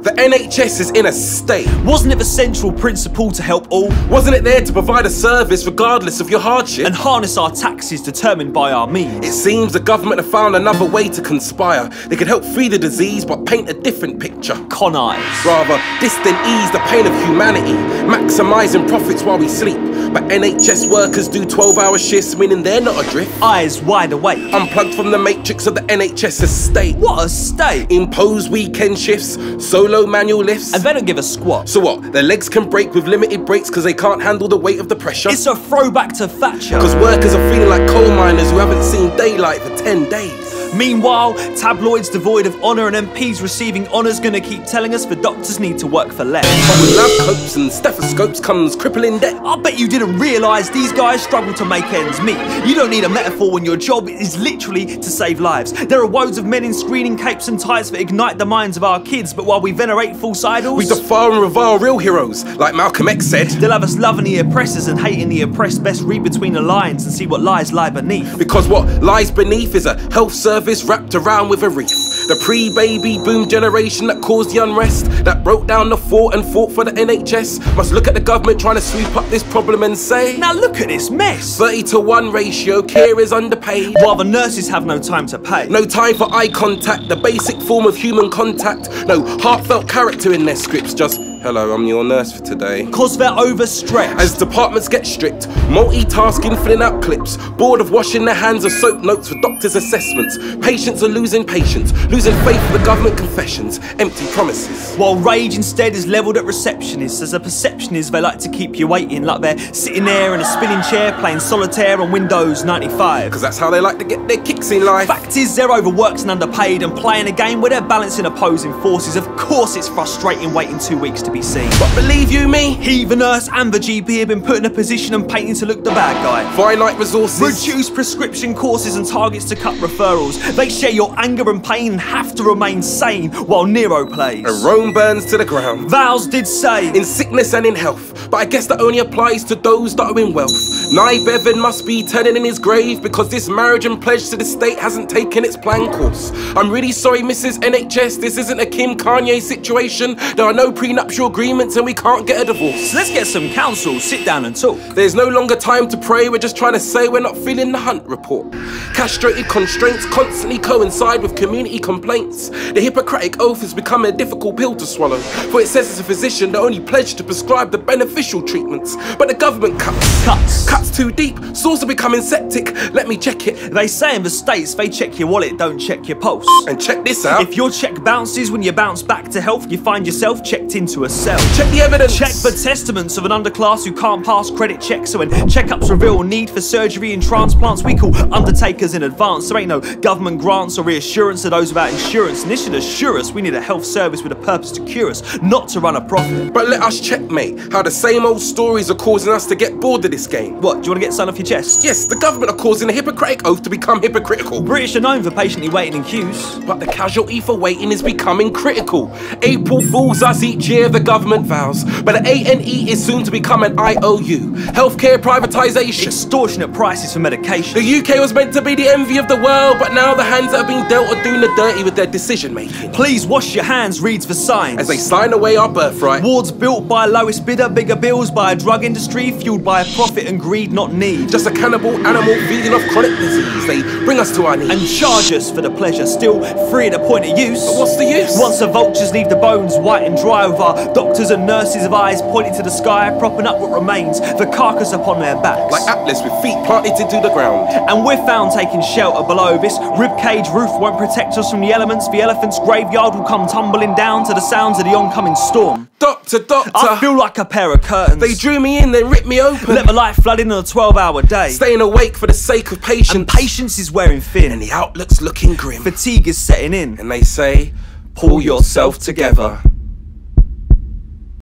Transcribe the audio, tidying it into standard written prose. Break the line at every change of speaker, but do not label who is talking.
The NHS is in a state.
Wasn't it the central principle to help all?
Wasn't it there to provide a service regardless of your hardship?
And harness our taxes determined by our means?
It seems the government have found another way to conspire. They could help free the disease but paint a different picture.
Con eyes.
Rather, this than ease the pain of humanity, maximising profits while we sleep. But NHS workers do 12-hour shifts, meaning they're not adrift.
Eyes wide awake.
Unplugged from the matrix of the NHS estate.
What a state!
Imposed weekend shifts, solo manual lifts.
And they don't give a squat.
So what? Their legs can break with limited breaks because they can't handle the weight of the pressure?
It's a throwback to Thatcher.
Because workers are feeling like coal miners who haven't seen daylight for 10 days.
Meanwhile, tabloids devoid of honour and MPs receiving honour's gonna keep telling us the doctors need to work for less.
But with lab coats and stethoscopes comes crippling debt.
I bet you didn't realise these guys struggle to make ends meet. You don't need a metaphor when your job is literally to save lives. There are woes of men in screening capes and tights that ignite the minds of our kids, but while we venerate false idols,
we defy and revile real heroes, like Malcolm X said.
They'll have us loving the oppressors and hating the oppressed. Best read between the lines and see what lies lie beneath.
Because what lies beneath is a health service wrapped around with a reef. The pre-baby boom generation that caused the unrest, that broke down the fort and fought for the NHS, must look at the government trying to sweep up this problem and say,
now look at this mess.
30-to-1 ratio, care is underpaid.
While the nurses have no time to pay.
No time for eye contact, the basic form of human contact. No heartfelt character in their scripts, just, hello, I'm your nurse for today.
Cause they're overstretched.
As departments get strict, multitasking, filling out clips, bored of washing their hands of soap notes for doctors' assessments. Patients are losing patience, losing faith in the government confessions, empty promises.
While rage instead is levelled at receptionists, as a perception is they like to keep you waiting, like they're sitting there in a spinning chair playing solitaire on Windows 95.
Because that's how they like to get their kicks in life.
Fact is, they're overworked and underpaid and playing a game where they're balancing opposing forces. Of course it's frustrating waiting 2 weeks to be seen.
But believe you me,
he, the nurse and the GP have been put in a position and painting to look the bad guy.
Finite resources,
reduce prescription courses and targets to cut referrals. They share your anger and pain and have to remain sane while Nero plays.
And Rome burns to the ground.
Vows did say,
in sickness and in health, but I guess that only applies to those that are in wealth. Nye Bevan must be turning in his grave because this marriage and pledge to the state hasn't taken its planned course. I'm really sorry, Mrs. NHS, this isn't a Kim Kanye situation. There are no prenuptial agreements and we can't get a divorce.
So let's get some counsel, sit down and talk.
There's no longer time to pray, we're just trying to say we're not feeling the Hunt report. Castrated constraints constantly coincide with community complaints. The Hippocratic oath has become a difficult pill to swallow, for it says as a physician the only pledge to prescribe the beneficial treatments, but the government cuts too deep, sores are becoming septic. Let me check it.
They say in the States they check your wallet, don't check your pulse.
And check this out,
if your check bounces when you bounce back to health, you find yourself checked into a cell.
Check the evidence.
Check the testaments of an underclass who can't pass credit checks. So when checkups reveal need for surgery and transplants, we call undertakers in advance. There ain't no government grants or reassurance to those without insurance, and this should assure us we need a health service with a purpose to cure us, not to run a profit.
But let us checkmate how the same old stories are causing us to get bored of this game.
What, do you want to get something off your chest?
Yes, the government are causing the Hippocratic oath to become hypocritical.
British are known for patiently waiting in queues.
But the casualty for waiting is becoming critical. April fools us each year, the government vows. But the A&E is soon to become an IOU. Healthcare privatisation.
Extortionate prices for medication.
The UK was meant to be the envy of the world, but now the hands that have been dealt are doing the dirty with their decision making.
Please wash your hands, reads the signs.
As they sign away our birthright.
Wards built by lowest bidder, bigger bills by a drug industry, fueled by profit and greed, not need.
Just a cannibal animal feeding off chronic disease. They bring us to our knees.
And charge us for the pleasure, still free at a point of use.
But what's the use?
Once the vultures leave the bones white and dry, with our doctors and nurses of eyes pointing to the sky, propping up what remains, the carcass upon their backs.
Like Atlas with feet planted into the ground.
And we're found taking shelter below. This ribcage roof won't protect us from the elements. The elephant's graveyard will come tumbling down to the sounds of the oncoming storm.
Doctor,
I feel like a pair of curtains.
They drew me in, then ripped me open.
Let the light flood in on a 12-hour day.
Staying awake for the sake of patience.
And patience is wearing thin.
And the outlook's looking grim.
Fatigue is setting in.
And they say, pull yourself together.